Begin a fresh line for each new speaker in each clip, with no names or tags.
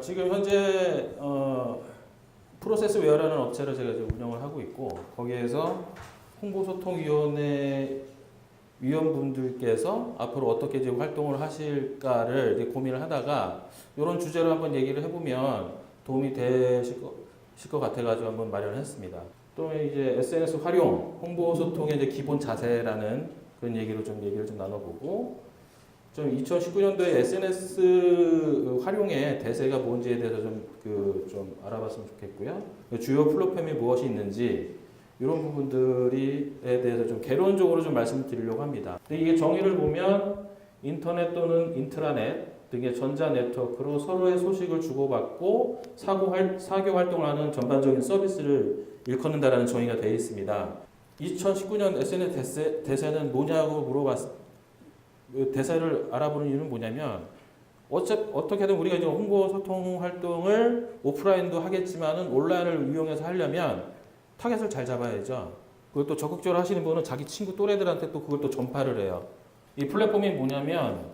지금 현재 프로세스웨어라는 업체를 제가 이제 운영을 하고 있고, 거기에서 홍보소통위원회 위원분들께서 앞으로 어떻게 이제 활동을 하실까를 이제 고민을 하다가 이런 주제로 한번 얘기를 해보면 도움이 되실 것 같아가지고 한번 마련을 했습니다. 또 이제 SNS 활용, 홍보소통의 이제 기본 자세라는 그런 얘기를 좀 나눠보고, 좀 2019년도에 SNS 활용의 대세가 뭔지에 대해서 좀 알아봤으면 좋겠고요. 주요 플랫폼이 무엇이 있는지 이런 부분들에 대해서 좀 개론적으로 좀 말씀드리려고 합니다. 근데 이게 정의를 보면 인터넷 또는 인트라넷 등의 전자 네트워크로 서로의 소식을 주고받고 사교 활동을 하는 전반적인 서비스를 일컫는다라는 정의가 되어 있습니다. 2019년 SNS 대세는 뭐냐고 대세를 알아보는 이유는 뭐냐면 어떻게든 우리가 이제 홍보 소통 활동을 오프라인도 하겠지만은 온라인을 이용해서 하려면 타겟을 잘 잡아야죠. 그것도 적극적으로 하시는 분은 자기 친구 또래들한테 또 그걸 또 전파를 해요. 이 플랫폼이 뭐냐면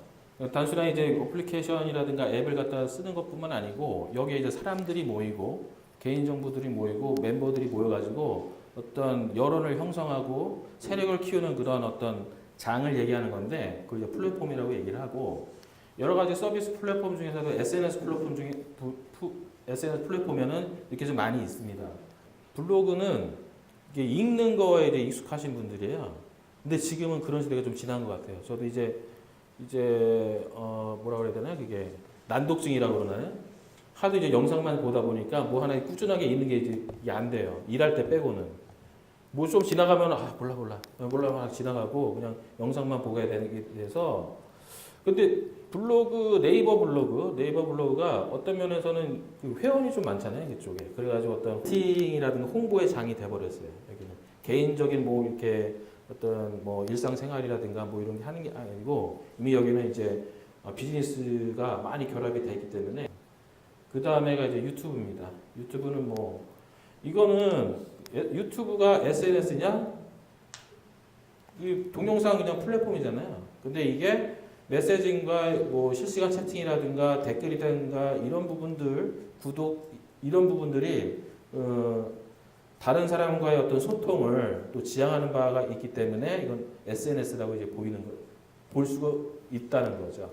단순한 이제 어플리케이션이라든가 앱을 갖다 쓰는 것뿐만 아니고 여기에 이제 사람들이 모이고 개인 정보들이 모이고 멤버들이 모여가지고 어떤 여론을 형성하고 세력을 키우는 그런 어떤 장을 얘기하는 건데 그걸 이제 플랫폼이라고 얘기를 하고, 여러 가지 서비스 플랫폼 중에서도 SNS 플랫폼에는 이렇게 좀 많이 있습니다. 블로그는 이게 읽는 거에 이제 익숙하신 분들이에요. 근데 지금은 그런 시대가 좀 지난 것 같아요. 저도 이제 뭐라 그래야 되나, 그게 난독증이라고 그러나요? 하도 이제 영상만 보다 보니까 뭐 하나 꾸준하게 읽는 게 이게 안 돼요. 일할 때 빼고는. 뭐 좀 지나가면 몰라 막 지나가고 그냥 영상만 보게 돼서. 근데 네이버 블로그가 어떤 면에서는 그 회원이 좀 많잖아요, 이쪽에. 그래가지고 어떤 마케팅이라든가 홍보의 장이 돼버렸어요. 여기는 개인적인 뭐 이렇게 어떤 뭐 일상생활이라든가 뭐 이런 게 하는 게 아니고 이미 여기는 이제 비즈니스가 많이 결합이 돼 있기 때문에. 그 다음에가 이제 유튜브입니다. 유튜브는 뭐 이거는 유튜브가 SNS냐? 이 동영상 그냥 플랫폼이잖아요. 근데 이게 메시징과 뭐 실시간 채팅이라든가 댓글이라든가 이런 부분들, 구독 이런 부분들이 다른 사람과의 어떤 소통을 또 지향하는 바가 있기 때문에 이건 SNS라고 이제 볼 수가 있다는 거죠.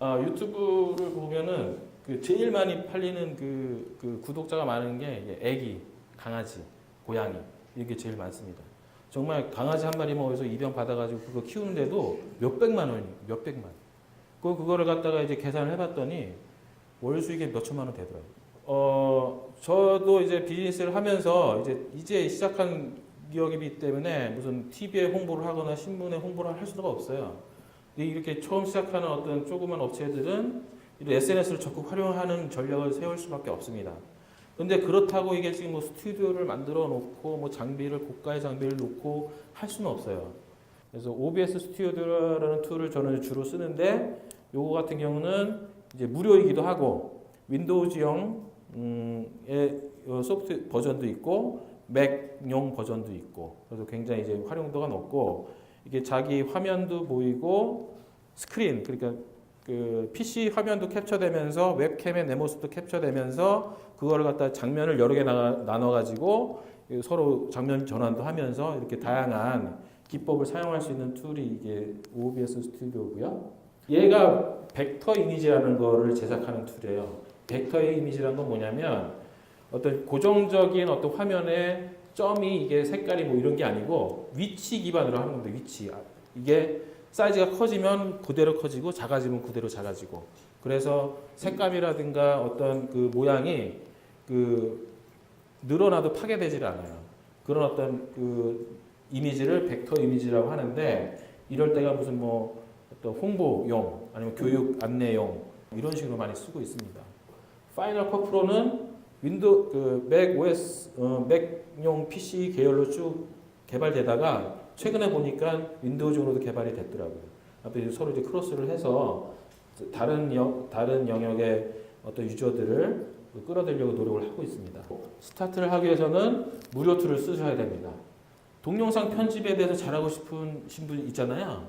유튜브를 보면은 그 제일 많이 팔리는 그 구독자가 많은 게 애기, 강아지, 고양이 이게 제일 많습니다. 정말 강아지 한 마리만 어디서 입양 받아가지고 그거 키우는데도 몇백만 원이 몇백만. 그거를 갖다가 이제 계산을 해봤더니 월 수익이 몇천만 원 되더라고요. 저도 이제 비즈니스를 하면서 이제 시작한 기업이기 때문에 무슨 TV에 홍보를 하거나 신문에 홍보를 할 수가 없어요. 이렇게 처음 시작하는 어떤 조그만 업체들은 SNS를 적극 활용하는 전략을 세울 수밖에 없습니다. 근데 그렇다고 이게 지금 뭐 스튜디오를 만들어 놓고 뭐 고가의 장비를 놓고 할 수는 없어요. 그래서 OBS 스튜디오라는 툴을 저는 주로 쓰는데, 요거 같은 경우는 이제 무료이기도 하고 윈도우즈용 소프트 버전도 있고 맥용 버전도 있고, 그래서 굉장히 이제 활용도가 높고, 이게 자기 화면도 보이고 스크린, 그러니까 그 PC 화면도 캡처되면서 웹캠의 내 모습도 캡처되면서 그거를 갖다 장면을 여러 개 나눠 가지고 서로 장면 전환도 하면서 이렇게 다양한 기법을 사용할 수 있는 툴이 이게 OBS 스튜디오고요. 얘가 벡터 이미지라는 거를 제작하는 툴이에요. 벡터 이미지라는 건 뭐냐면 어떤 고정적인 어떤 화면에 점이 이게 색깔이 뭐 이런 게 아니고 위치 기반으로 하는 겁니다. 위치. 이게 사이즈가 커지면 그대로 커지고 작아지면 그대로 작아지고, 그래서 색감이라든가 어떤 그 모양이 그 늘어나도 파괴되질 않아요. 그런 어떤 그 이미지를 벡터 이미지라고 하는데, 이럴 때가 무슨 뭐 어떤 홍보용 아니면 교육 안내용 이런 식으로 많이 쓰고 있습니다. 파이널 컷 프로는 맥 OS 맥용 PC 계열로 쭉 개발되다가 최근에 보니까 윈도우즈용으로도 개발이 됐더라고요. 앞에 서로 이제 크로스를 해서 다른 영역의 어떤 유저들을 끌어들이려고 노력을 하고 있습니다. 스타트를 하기 위해서는 무료 툴을 쓰셔야 됩니다. 동영상 편집에 대해서 잘하고 싶으신 분 있잖아요.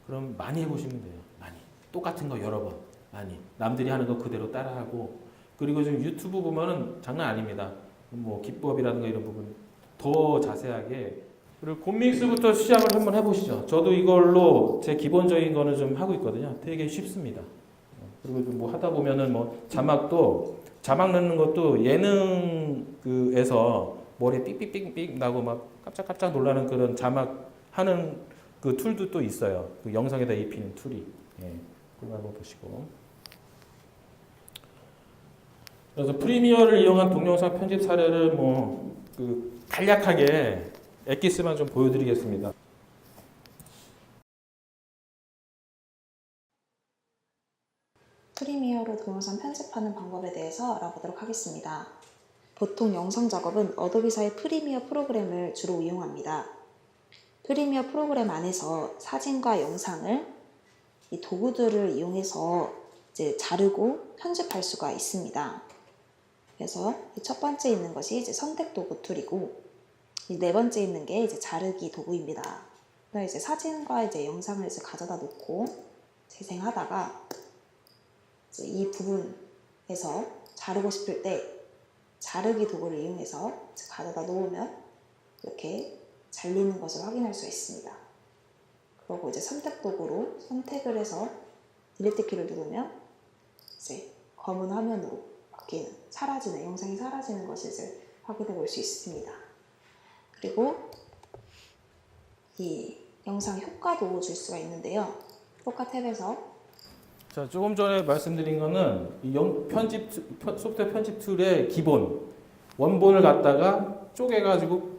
그럼 많이 해보시면 돼요. 많이. 똑같은 거 여러 번. 많이. 남들이 하는 거 그대로 따라하고. 그리고 지금 유튜브 보면은 장난 아닙니다. 뭐 기법이라든가 이런 부분 더 자세하게. 그리고 곰믹스부터 시작을 한번 해보시죠. 저도 이걸로 제 기본적인 거는 좀 하고 있거든요. 되게 쉽습니다. 그리고 뭐 하다 보면은 뭐 자막 넣는 것도 예능에서 머리에 삑삑삑삑 나고 막 깜짝깜짝 놀라는 그런 자막 하는 그 툴도 또 있어요. 그 영상에다 입히는 툴이. 예, 그거 한번 보시고. 그래서 프리미어를 이용한 동영상 편집 사례를 뭐 그 간략하게 엑기스만 좀 보여드리겠습니다.
프리미어로 동영상 편집하는 방법에 대해서 알아보도록 하겠습니다. 보통 영상 작업은 어도비사의 프리미어 프로그램을 주로 이용합니다. 프리미어 프로그램 안에서 사진과 영상을 이 도구들을 이용해서 이제 자르고 편집할 수가 있습니다. 그래서 첫 번째 있는 것이 이제 선택 도구 툴이고, 이 네 번째 있는 게 이제 자르기 도구입니다. 그래서 이제 사진과 이제 영상을 이제 가져다 놓고 재생하다가 이제 이 부분에서 자르고 싶을 때 자르기 도구를 이용해서 가져다 놓으면 이렇게 잘리는 것을 확인할 수 있습니다. 그리고 이제 선택 도구로 선택을 해서 딜리트 키를 누르면 이제 검은 화면으로 바뀌는, 사라지는, 영상이 사라지는 것을 이제 확인해 볼 수 있습니다. 그리고 이 영상 효과도 줄 수가 있는데요. 효과 탭에서
자, 조금 전에 말씀드린 거는 이 소프트웨어 편집 툴의 기본 원본을 갖다가 쪼개가지고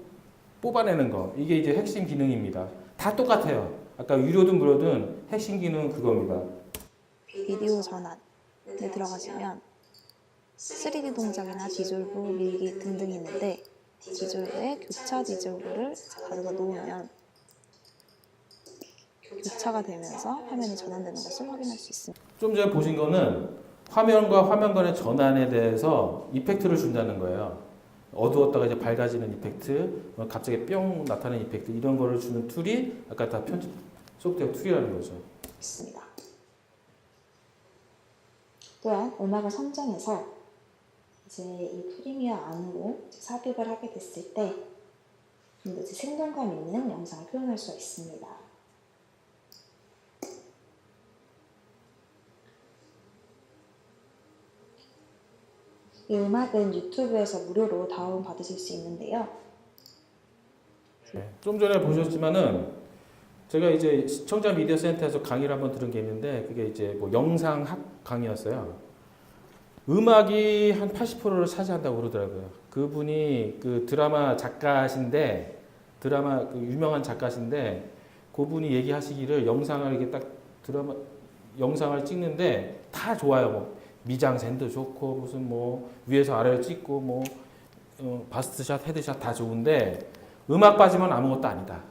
뽑아내는 거, 이게 이제 핵심 기능입니다. 다 똑같아요. 아까 유료든 무료든 핵심 기능은 그겁니다.
비디오 전환에 들어가시면 3D 동작이나 디졸브, 밀기 등등이 있는데, 디졸브에 교차 디졸브를 가져다 놓으면 교차가 되면서 화면이 전환되는 것을 확인할 수 있습니다.
좀 전에 보신 거는 화면과 화면 간의 전환에 대해서 이펙트를 준다는 거예요. 어두웠다가 이제 밝아지는 이펙트, 갑자기 뿅 나타나는 이펙트, 이런 거를 주는 툴이 아까 다 편집 소프트웨어 툴이라는 거죠.
있습니다. 또한 음악을 선정해서 이제 이 프리미어 안으로 삽입을 하게 됐을 때 좀 더 생동감 있는 영상을 표현할 수가 있습니다. 이 음악은 유튜브에서 무료로 다운받으실 수 있는데요.
네, 좀 전에 보셨지만은 제가 이제 시청자 미디어 센터에서 강의를 한번 들은 게 있는데, 그게 이제 뭐 영상학 강의였어요. 음악이 한 80%를 차지한다고 그러더라고요. 그분이 그 드라마 작가신데, 드라마 그 유명한 작가신데, 그분이 얘기하시기를 영상을 이렇게 딱 드라마 영상을 찍는데 다 좋아요. 뭐 미장센도 좋고 무슨 뭐 위에서 아래로 찍고 뭐 바스트샷, 헤드샷 다 좋은데 음악 빠지면 아무것도 아니다.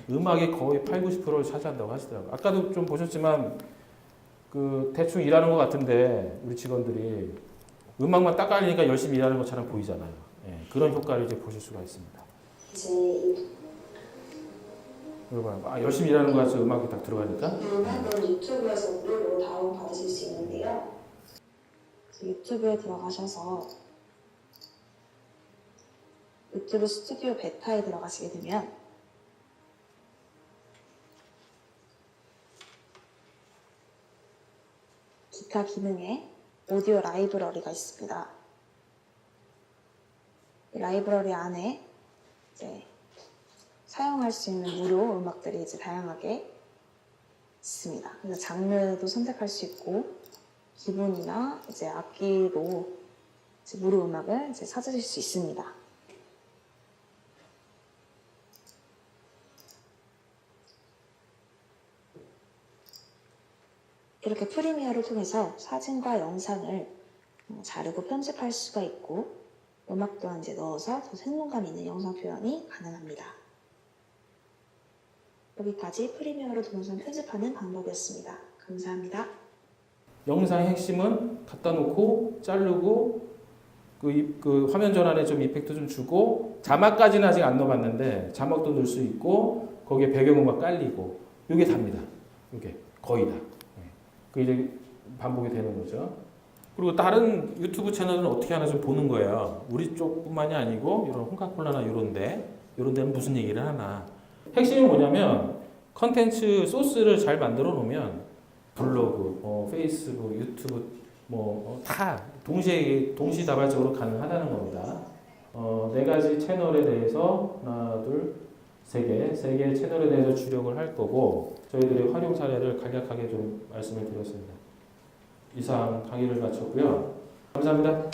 음악이 거의 8, 90%를 차지한다고 하시더라고요. 아까도 좀 보셨지만 그 대충 일하는 것 같은데 우리 직원들이 음악만 딱 깔리니까 열심히 일하는 것처럼 보이잖아요. 예, 그런 효과를 이제 보실 수가 있습니다. 여러분, 열심히 일하는 것 같이 음악이 딱 들어가니까.
음악은 유튜브에서 무료로 다운받으실 수 있는데요. 유튜브에 들어가셔서 유튜브 스튜디오 베타에 들어가시게 되면 기타 기능에 오디오 라이브러리가 있습니다. 이 라이브러리 안에 이제 사용할 수 있는 무료 음악들이 이제 다양하게 있습니다. 그래서 장르도 선택할 수 있고 기본이나 이제 악기로 이제 무료 음악을 이제 찾으실 수 있습니다. 이렇게 프리미어를 통해서 사진과 영상을 자르고 편집할 수가 있고, 음악 또한 이제 넣어서 더 생동감 있는 영상 표현이 가능합니다. 여기까지 프리미어로 동영상 편집하는 방법이었습니다. 감사합니다.
영상의 핵심은 갖다 놓고 자르고 그 화면 전환에 좀 이펙트 좀 주고, 자막까지는 아직 안 넣어봤는데 자막도 넣을 수 있고 거기에 배경음악 깔리고, 이게 답니다. 이게 거의 다. 그 이제 반복이 되는 거죠. 그리고 다른 유튜브 채널은 어떻게 하나 좀 보는 거예요. 우리 쪽뿐만이 아니고 이런 홍카콜라나 이런 데는 무슨 얘기를 하나. 핵심이 뭐냐면 컨텐츠 소스를 잘 만들어 놓으면 블로그, 페이스북, 유튜브 다 동시다발적으로 가능하다는 겁니다. 네 가지 채널에 대해서 하나, 둘, 세 개 채널에 대해서 주력을 할 거고 저희들의 활용 사례를 간략하게 좀 말씀을 드렸습니다. 이상 강의를 마쳤고요. 감사합니다.